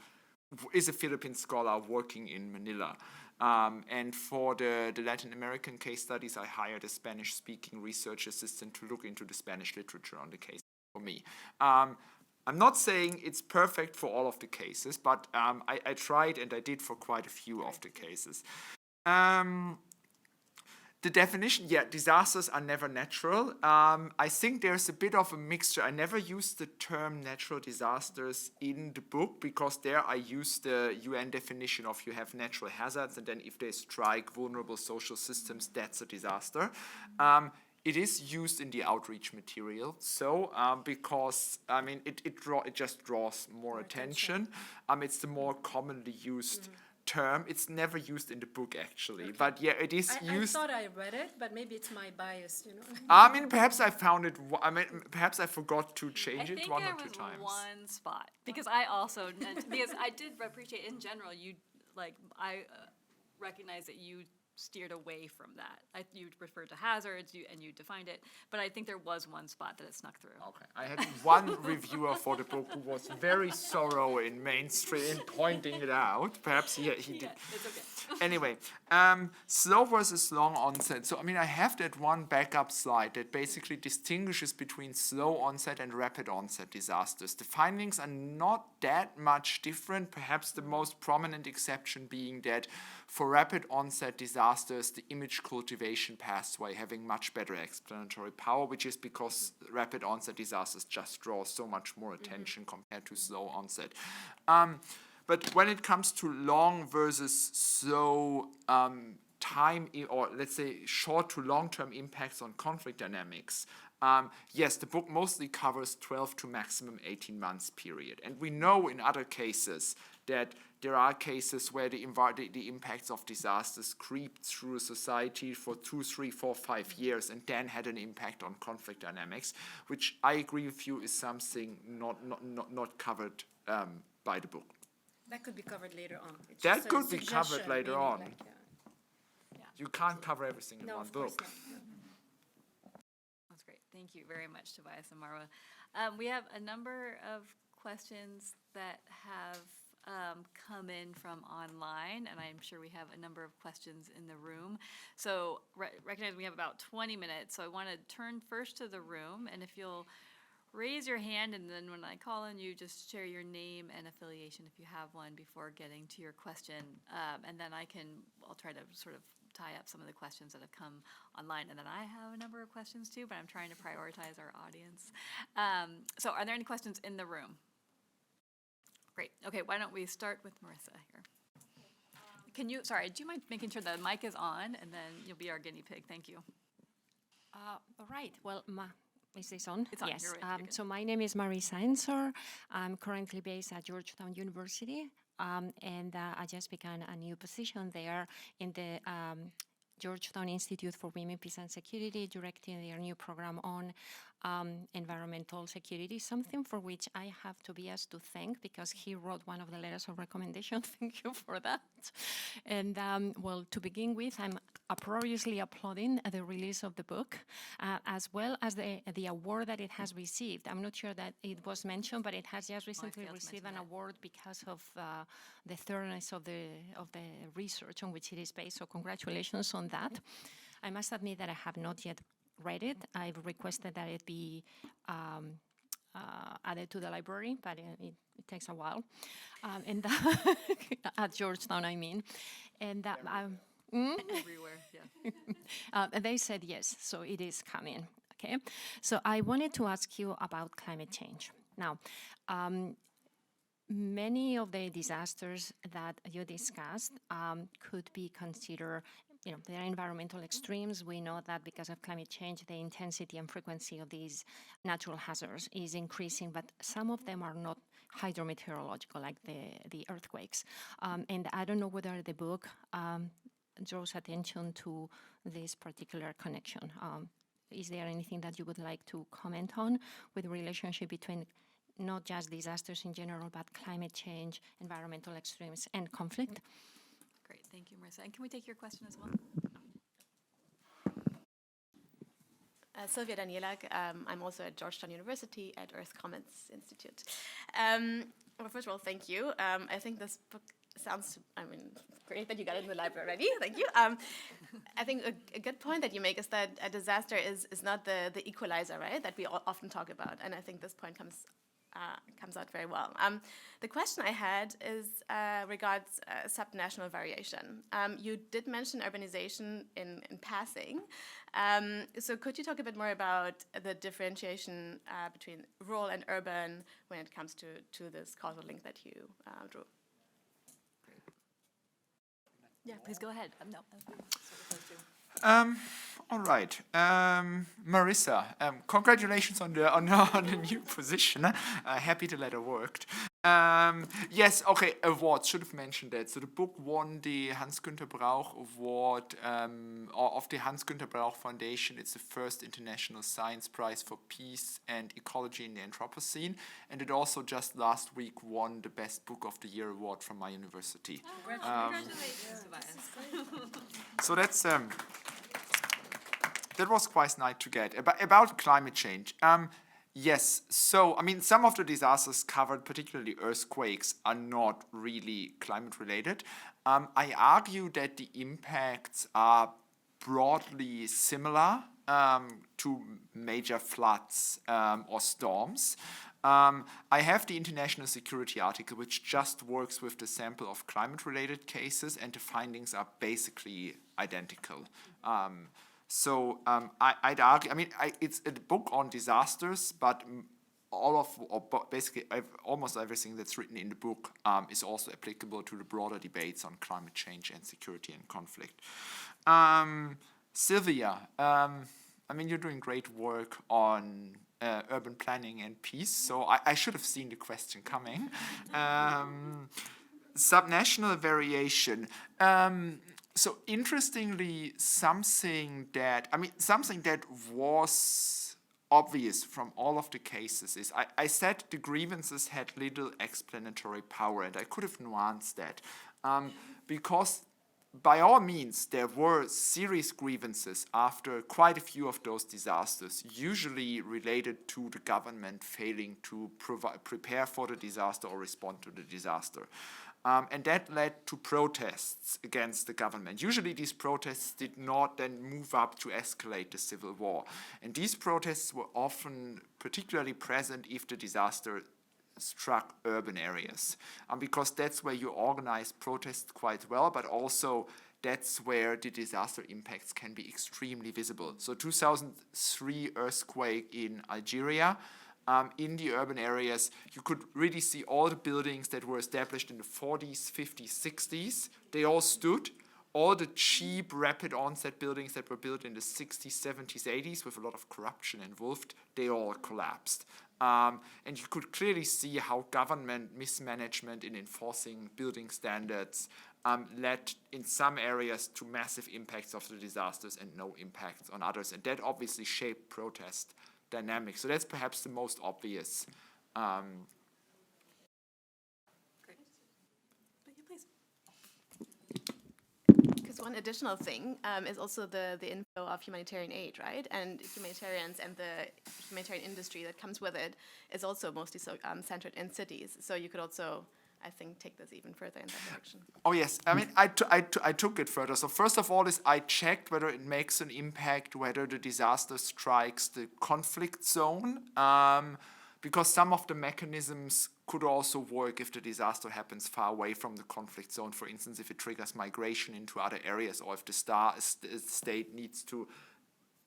[SPEAKER 2] is a Philippine scholar working in Manila. And for the Latin American case studies, I hired a Spanish-speaking research assistant to look into the Spanish literature on the case for me. I'm not saying it's perfect for all of the cases, but I tried, and I did for quite a few of the cases. The definition, disasters are never natural. I think there's a bit of a mixture. I never used the term natural disasters in the book because there I used the UN definition of you have natural hazards, and then if they strike vulnerable social systems, that's a disaster. It is used in the outreach material, so because it just draws more attention. It's the more commonly used term. It's never used in the book actually, but it is used.
[SPEAKER 3] I thought I read it, but maybe it's my bias,
[SPEAKER 2] Perhaps I found it. Perhaps I forgot to change it one or two times.
[SPEAKER 1] I think there was one spot because I also because I did appreciate in general I recognize that you steered away from that. You referred to hazards and you defined it, but I think there was one spot that it snuck through.
[SPEAKER 2] Okay, I had one reviewer for the book who was very thorough in mainstream pointing it out. Perhaps he did.
[SPEAKER 1] It's okay.
[SPEAKER 2] Anyway, slow versus long onset. So I have that one backup slide that basically distinguishes between slow onset and rapid onset disasters. The findings are not that much different. Perhaps the most prominent exception being that for rapid onset disasters, the image cultivation pathway having much better explanatory power, which is because rapid onset disasters just draw so much more attention compared to slow onset. But when it comes to long versus slow time, or let's say short to long-term impacts on conflict dynamics, yes, the book mostly covers 12 to maximum 18 months period. And we know in other cases that there are cases where the impacts of disasters creep through a society for 2, 3, 4, 5 years and then had an impact on conflict dynamics, which I agree with you is something not covered by the book.
[SPEAKER 3] That could be covered later on. It's
[SPEAKER 2] that could be covered later on. You can't cover everything in one book.
[SPEAKER 1] That's great. Thank you very much, Tobias and Marwa. We have a number of questions that have come in from online, and I'm sure we have a number of questions in the room. So recognize we have about 20 minutes, so I want to turn first to the room, and if you'll raise your hand, and then when I call on you, just share your name and affiliation if you have one before getting to your question, and then I'll try to sort of tie up some of the questions that have come online, and then I have a number of questions too, but I'm trying to prioritize our audience. So are there any questions in the room? Great. Okay, why don't we start with Marissa here? Do you mind making sure the mic is on, and then you'll be our guinea pig. Thank you.
[SPEAKER 4] All right. Well, is this on?
[SPEAKER 1] It's on.
[SPEAKER 4] Yes.
[SPEAKER 1] You're good.
[SPEAKER 4] So my name is Marisa Ensor. I'm currently based at Georgetown University, and I just began a new position there in the Georgetown Institute for Women, Peace and Security, directing their new program on environmental security, something for which I have Tobias to thank because he wrote one of the letters of recommendation. Thank you for that. And well, to begin with, I'm uproariously applauding the release of the book, as well as the award that it has received. I'm not sure that it was mentioned, but it has just recently
[SPEAKER 1] failed to
[SPEAKER 4] received
[SPEAKER 1] mention
[SPEAKER 4] an award because of the thoroughness of the research on which it is based. So congratulations on that. I must admit that I have not yet read it. I've requested that it be added to the library, but it takes a while. And at Georgetown, I mean. And
[SPEAKER 1] Everywhere, yeah.
[SPEAKER 4] they said yes, so it is coming. Okay, so I wanted to ask you about climate change. Now, many of the disasters that you discussed could be considered, there are environmental extremes. We know that because of climate change, the intensity and frequency of these natural hazards is increasing, but some of them are not hydrometeorological, like the earthquakes. And I don't know whether the book draws attention to this particular connection. Is there anything that you would like to comment on with the relationship between not just disasters in general, but climate change, environmental extremes, and conflict?
[SPEAKER 1] Great, thank you, Marissa. And can we take your question as well?
[SPEAKER 5] Sylvia Danielak. I'm also at Georgetown University at Earth Comments Institute. Well, first of all, thank you. I think this book sounds, great that you got it in the library already. Thank you. I think a good point that you make is that a disaster is not the equalizer, right, that we often talk about. And I think this point comes out very well. The question I had is regards subnational variation. You did mention urbanization in passing. So could you talk a bit more about the differentiation between rural and urban when it comes to this causal link that you drew?
[SPEAKER 1] Yeah, please go ahead. No.
[SPEAKER 2] All right, Marissa. Congratulations on the new position. Happy to let her work. Yes, okay. Awards, should have mentioned that. So the book won the Hans-Günter Brauch Award of the Hans-Günter Brauch Foundation. It's the first international science prize for peace and ecology in the Anthropocene, and it also just last week won the Best Book of the Year award from my university.
[SPEAKER 1] Congratulations, Tobias.
[SPEAKER 2] So that's that was quite nice to get. About climate change. Yes, so some of the disasters covered, particularly earthquakes, are not really climate related. I argue that the impacts are broadly similar to major floods or storms. I have the international security article, which just works with the sample of climate-related cases, and the findings are basically identical. So I'd argue, it's a book on disasters, but almost everything that's written in the book is also applicable to the broader debates on climate change and security and conflict. Sylvia, you're doing great work on urban planning and peace, so I should have seen the question coming. Subnational variation. So interestingly, something that was obvious from all of the cases is I said the grievances had little explanatory power, and I could have nuanced that because by all means there were serious grievances after quite a few of those disasters, usually related to the government failing to prepare for the disaster or respond to the disaster. And that led to protests against the government. Usually these protests did not then move up to escalate the civil war. And these protests were often particularly present if the disaster struck urban areas, because that's where you organize protests quite well, but also that's where the disaster impacts can be extremely visible. So 2003 earthquake in Algeria, in the urban areas, you could really see all the buildings that were established in the 40s, 50s, 60s. They all stood. All the cheap, rapid onset buildings that were built in the 60s, 70s, 80s with a lot of corruption involved, they all collapsed. And you could clearly see how government mismanagement in enforcing building standards led in some areas to massive impacts of the disasters and no impacts on others. And that obviously shaped protest dynamics. So that's perhaps the most obvious.
[SPEAKER 1] Great. Please.
[SPEAKER 5] Because one additional thing is also the inflow of humanitarian aid, right? And humanitarians and the humanitarian industry that comes with it is also mostly centered in cities. So you could also, I think, take this even further in that direction.
[SPEAKER 2] Oh yes, I mean, I took it further. So first of all, I checked whether it makes an impact, whether the disaster strikes the conflict zone, because some of the mechanisms could also work if the disaster happens far away from the conflict zone. For instance, if it triggers migration into other areas, or if the state needs to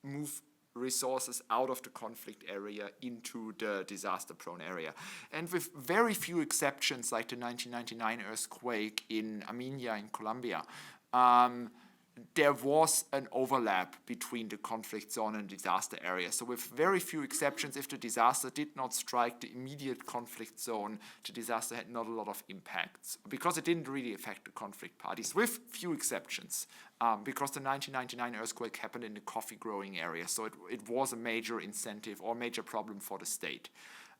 [SPEAKER 2] move resources out of the conflict area into the disaster-prone area. And with very few exceptions, like the 1999 earthquake in Armenia in Colombia, there was an overlap between the conflict zone and disaster area. So with very few exceptions, if the disaster did not strike the immediate conflict zone, the disaster had not a lot of impacts, because it didn't really affect the conflict parties, with few exceptions, because the 1999 earthquake happened in the coffee growing area. So it was a major incentive or major problem for the state.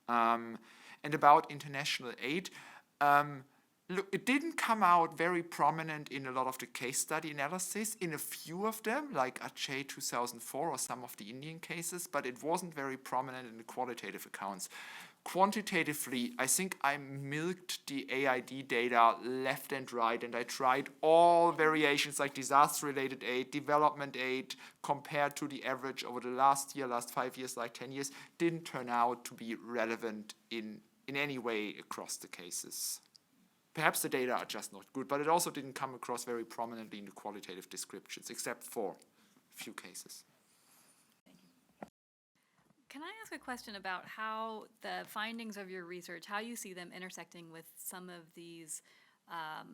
[SPEAKER 2] And about international aid, look, it didn't come out very prominent in a lot of the case study analysis, in a few of them, like Aceh 2004 or some of the Indian cases, but it wasn't very prominent in the qualitative accounts. Quantitatively, I think I milked the AID data left and right, and I tried all variations like disaster-related aid, development aid, compared to the average over the last 5 years, like 10 years, didn't turn out to be relevant in any way across the cases. Perhaps the data are just not good, but it also didn't come across very prominently in the qualitative descriptions, except for a few cases.
[SPEAKER 1] Can I ask a question about how the findings of your research, how you see them intersecting with some of these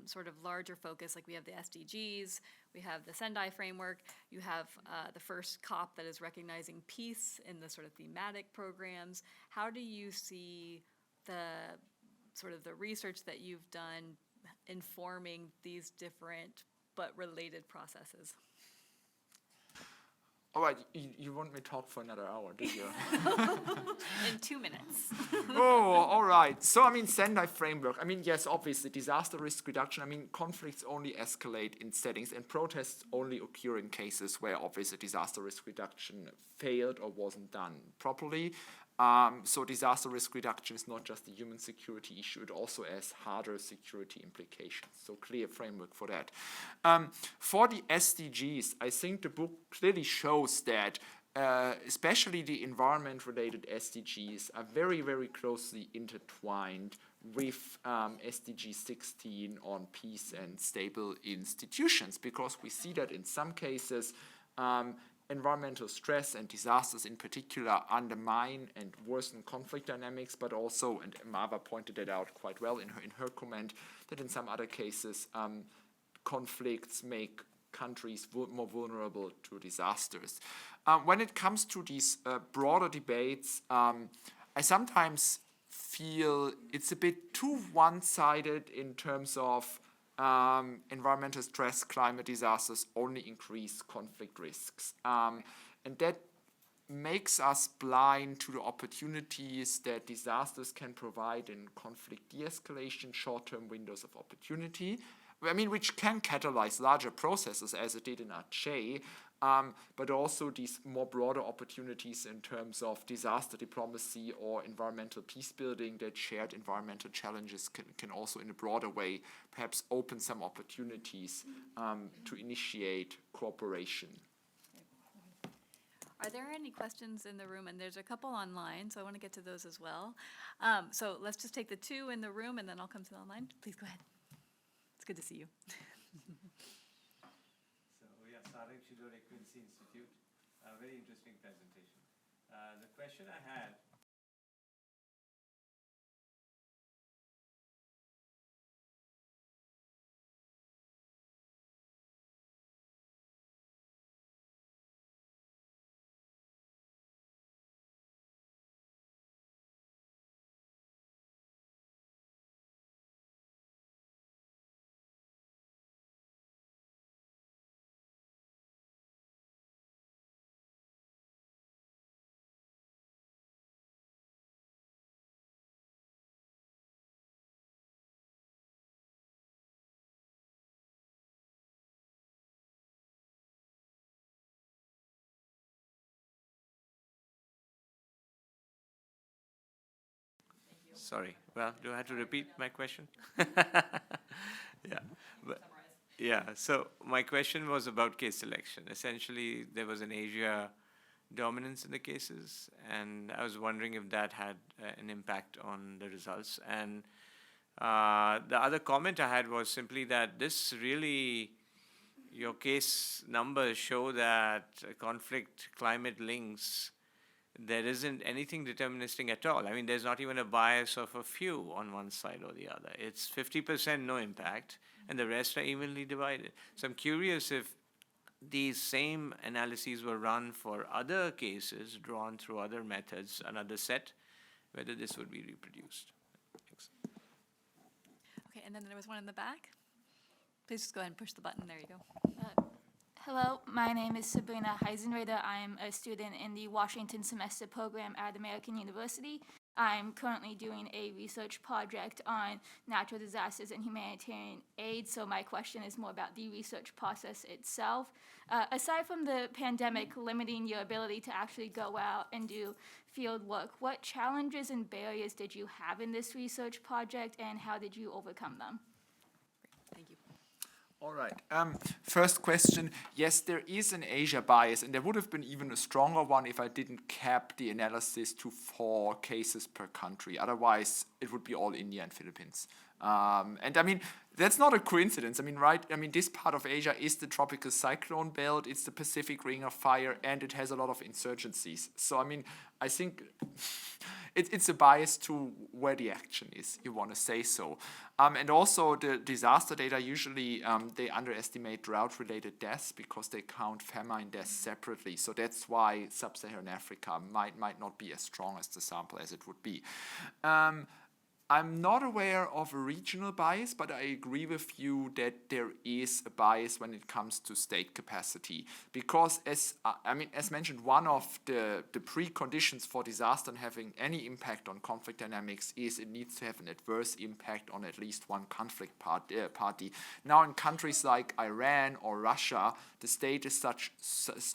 [SPEAKER 1] sort of larger focus, like we have the SDGs, we have the Sendai framework, you have the first COP that is recognizing peace in the sort of thematic programs. How do you see the sort of the research that you've done informing these different but related processes?
[SPEAKER 2] All right, you want me to talk for another hour, do you?
[SPEAKER 1] In 2 minutes.
[SPEAKER 2] Oh, all right. So, I mean, Sendai framework. I mean, yes, obviously, disaster risk reduction. I mean, conflicts only escalate in settings, and protests only occur in cases where, obviously, disaster risk reduction failed or wasn't done properly. So disaster risk reduction is not just a human security issue, it also has harder security implications. So clear framework for that. For the SDGs, I think the book clearly shows that especially the environment-related SDGs are very, very closely intertwined with SDG 16 on peace and stable institutions, because we see that in some cases environmental stress and disasters in particular undermine and worsen conflict dynamics, but also, and Marwa pointed that out quite well in her comment, that in some other cases conflicts make countries more vulnerable to disasters. When it comes to these broader debates, I sometimes feel it's a bit too one-sided in terms of environmental stress, climate disasters only increase conflict risks. And that makes us blind to the opportunities that disasters can provide in conflict de-escalation, short-term windows of opportunity, I mean, which can catalyze larger processes as it did in Aceh, but also these more broader opportunities in terms of disaster diplomacy or environmental peace building, that shared environmental challenges can also in a broader way perhaps open some opportunities to initiate cooperation.
[SPEAKER 1] Are there any questions in the room? And there's a couple online, so I want to get to those as well. So let's just take the 2 in the room and then I'll come to the online. Please go ahead. It's good to see you.
[SPEAKER 6] Quincy Institute. Very interesting presentation. The question I had Sorry. Well, do I have to repeat my question? Yeah. But, yeah. So my question was about case selection. Essentially, there was an Asia dominance in the cases, and I was wondering if that had an impact on the results. And the other comment I had was simply that this really, your case numbers show that conflict climate links, there isn't anything deterministic at all. I mean, there's not even a bias of a few on one side or the other. It's 50% no impact, and the rest are evenly divided. So I'm curious if these same analyses were run for other cases drawn through other methods, another set, whether this would be reproduced. Thanks.
[SPEAKER 1] Okay, and then there was one in the back. Please just go ahead and push the button. There you go.
[SPEAKER 7] Hello, my name is Sabrina Heisenrader. I'm a student in the Washington semester program at American University. I'm currently doing a research project on natural disasters and humanitarian aid, so my question is more about the research process itself. Aside from the pandemic limiting your ability to actually go out and do field work, what challenges and barriers did you have in this research project, and how did you overcome them?
[SPEAKER 1] Thank you.
[SPEAKER 2] All right. First question. Yes, there is an Asia bias, and there would have been even a stronger one if I didn't cap the analysis to 4 cases per country. Otherwise, it would be all India and Philippines. And I mean, that's not a coincidence. I mean, right? I mean, this part of Asia is the tropical cyclone belt, it's the Pacific Ring of Fire, and it has a lot of insurgencies. So, I mean, I think it's a bias to where the action is, you want to say so. And also, the disaster data usually, they underestimate drought-related deaths because they count famine deaths separately. So that's why sub-Saharan Africa might not be as strong as the sample as it would be. I'm not aware of a regional bias, but I agree with you that there is a bias when it comes to state capacity. Because as mentioned, one of the preconditions for disaster and having any impact on conflict dynamics is it needs to have an adverse impact on at least one conflict party. Now in countries like Iran or Russia, the state is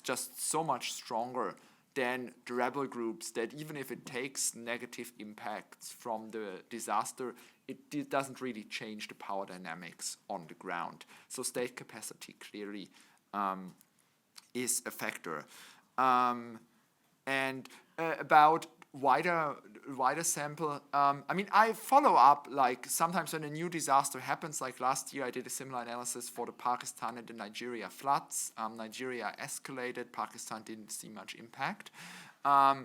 [SPEAKER 2] just so much stronger than the rebel groups that even if it takes negative impacts from the disaster, it doesn't really change the power dynamics on the ground. So state capacity clearly is a factor. And about wider sample, I mean, I follow up, like sometimes when a new disaster happens, like last year I did a similar analysis for the Pakistan and the Nigeria floods. Nigeria escalated, Pakistan didn't see much impact. I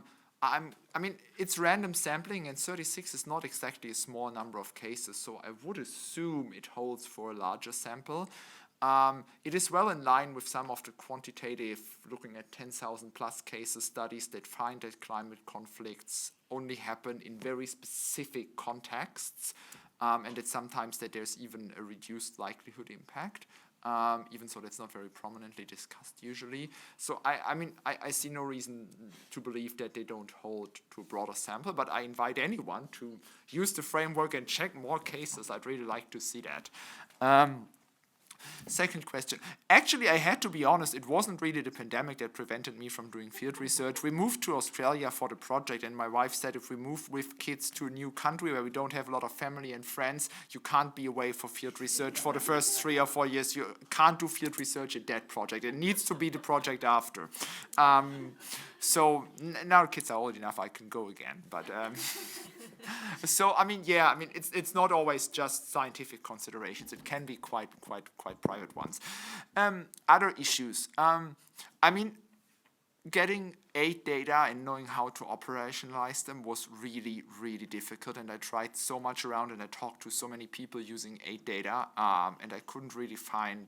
[SPEAKER 2] mean, it's random sampling, and 36 is not exactly a small number of cases, so I would assume it holds for a larger sample. It is well in line with some of the quantitative, looking at 10,000 plus cases studies that find that climate conflicts only happen in very specific contexts, and that sometimes that there's even a reduced likelihood impact, even so that's not very prominently discussed usually. So I see no reason to believe that they don't hold to a broader sample, but I invite anyone to use the framework and check more cases. I'd really like to see that. Second question. Actually, I had to be honest, it wasn't really the pandemic that prevented me from doing field research. We moved to Australia for the project, and my wife said if we move with kids to a new country where we don't have a lot of family and friends, you can't be away for field research for the first 3 or 4 years. You can't do field research in that project. It needs to be the project after. So now the kids are old enough, I can go again. But so it's not always just scientific considerations. It can be quite private ones. Other issues. Getting aid data and knowing how to operationalize them was really, really difficult. And I tried so much around, and I talked to so many people using aid data, and I couldn't really find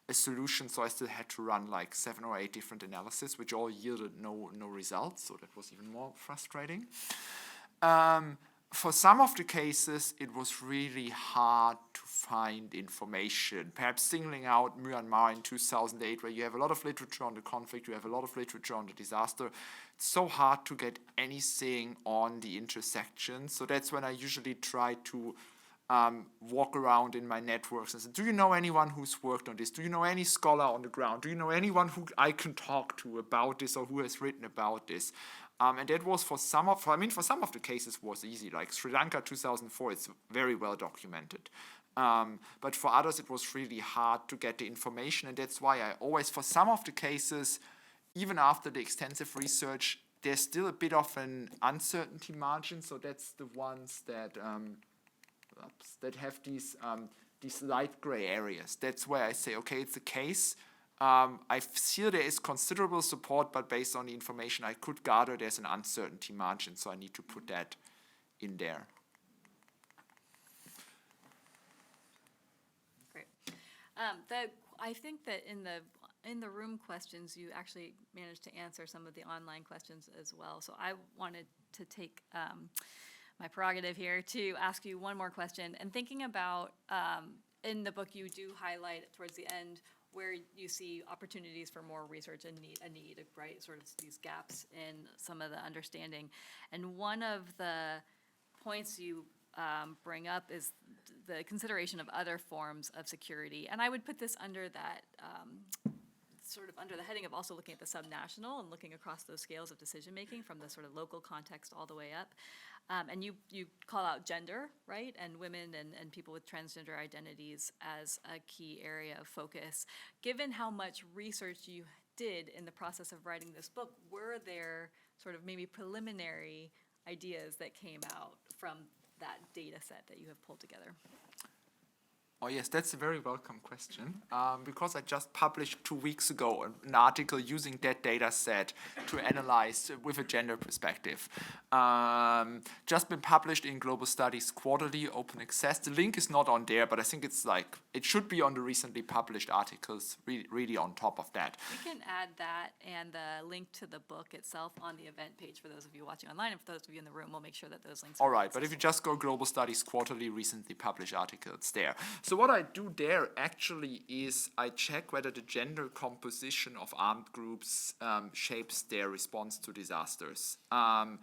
[SPEAKER 2] a solution, so I still had to run like 7 or 8 different analyses, which all yielded no results, so that was even more frustrating. For some of the cases, it was really hard to find information. Perhaps singling out Myanmar in 2008, where you have a lot of literature on the conflict, you have a lot of literature on the disaster. It's so hard to get anything on the intersection. So that's when I usually try to walk around in my networks and say, do you know anyone who's worked on this? Do you know any scholar on the ground? Do you know anyone who I can talk to about this or who has written about this? And that was for some of the cases was easy, like Sri Lanka 2004, it's very well documented. But for others, it was really hard to get the information, and that's why I always, for some of the cases, even after the extensive research, there's still a bit of an uncertainty margin. So that's the ones that have these light gray areas. That's where I say, okay, it's a case. I feel there is considerable support, but based on the information I could gather, there's an uncertainty margin. So I need to put that in there.
[SPEAKER 1] Great. I think that in the room questions, you actually managed to answer some of the online questions as well. So I wanted to take my prerogative here to ask you one more question. And thinking about, in the book, you do highlight towards the end where you see opportunities for more research and a need, right? Sort of these gaps in some of the understanding. And one of the points you bring up is the consideration of other forms of security. And I would put this under that, sort of under the heading of also looking at the subnational and looking across those scales of decision-making from the sort of local context all the way up. And you call out gender, right, and women and people with transgender identities as a key area of focus. Given how much research you did in the process of writing this book, were there sort of maybe preliminary ideas that came out from that data set that you have pulled together?
[SPEAKER 2] Oh yes, that's a very welcome question, because I just published 2 weeks ago an article using that data set to analyze with a gender perspective. Just been published in Global Studies Quarterly, open access. The link is not on there, but I think it should be on the recently published articles, really on top of that.
[SPEAKER 1] We can add that and the link to the book itself on the event page for those of you watching online, and for those of you in the room, we'll make sure that those links are
[SPEAKER 2] all right, but if you just go Global Studies Quarterly, recently published article, it's there. So what I do there actually is I check whether the gender composition of armed groups shapes their response to disasters. And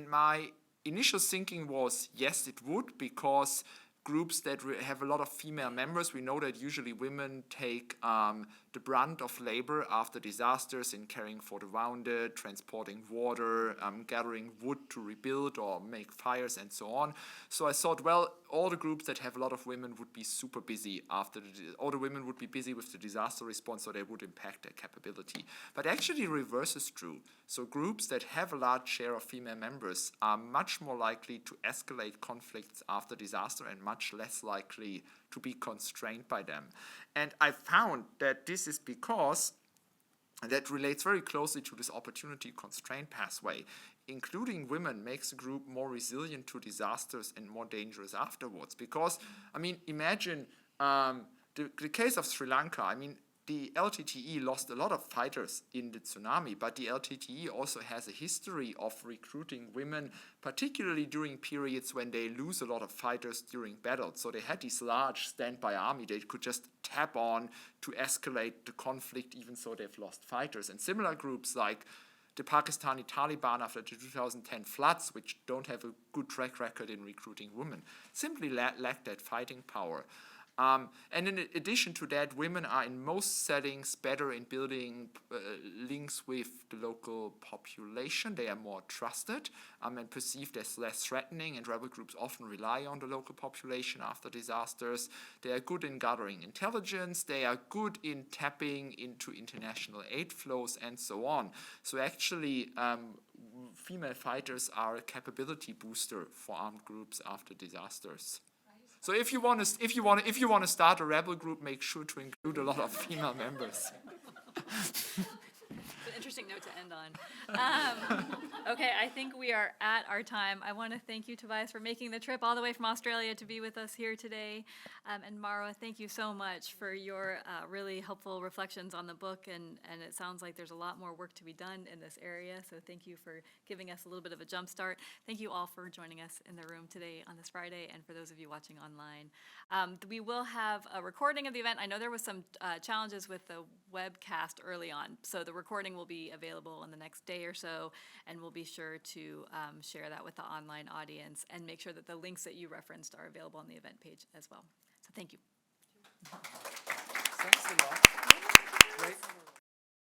[SPEAKER 2] my initial thinking was, yes, it would, because groups that have a lot of female members, we know that usually women take the brunt of labor after disasters in caring for the wounded, transporting water, gathering wood to rebuild or make fires and so on. So I thought, well, all the groups that have a lot of women would be super busy all the women would be busy with the disaster response, so they would impact their capability. But actually the reverse is true. So groups that have a large share of female members are much more likely to escalate conflicts after disaster and much less likely to be constrained by them. And I found that this is because that relates very closely to this opportunity constraint pathway. Including women makes a group more resilient to disasters and more dangerous afterwards. Because, imagine the case of Sri Lanka. The LTTE lost a lot of fighters in the tsunami, but the LTTE also has a history of recruiting women, particularly during periods when they lose a lot of fighters during battles. So they had this large standby army they could just tap on to escalate the conflict, even though they've lost fighters. And similar groups like the Pakistani Taliban after the 2010 floods, which don't have a good track record in recruiting women, simply lack that fighting power. And in addition to that, women are in most settings better in building links with the local population. They are more trusted and perceived as less threatening, and rebel groups often rely on the local population after disasters. They are good in gathering intelligence. They are good in tapping into international aid flows and so on. So actually, female fighters are a capability booster for armed groups after disasters. So if you want to start a rebel group, make sure to include a lot of female members.
[SPEAKER 1] It's an interesting note to end on. Okay, I think we are at our time. I want to thank you, Tobias, for making the trip all the way from Australia to be with us here today. And Marwa, thank you so much for your really helpful reflections on the book. And it sounds like there's a lot more work to be done in this area. So thank you for giving us a little bit of a jump start. Thank you all for joining us in the room today on this Friday, and for those of you watching online. We will have a recording of the event. I know there was some challenges with the webcast early on, so the recording will be be available in the next day or so, and we'll be sure to share that with the online audience and make sure that the links that you referenced are available on the event page as well. So thank you.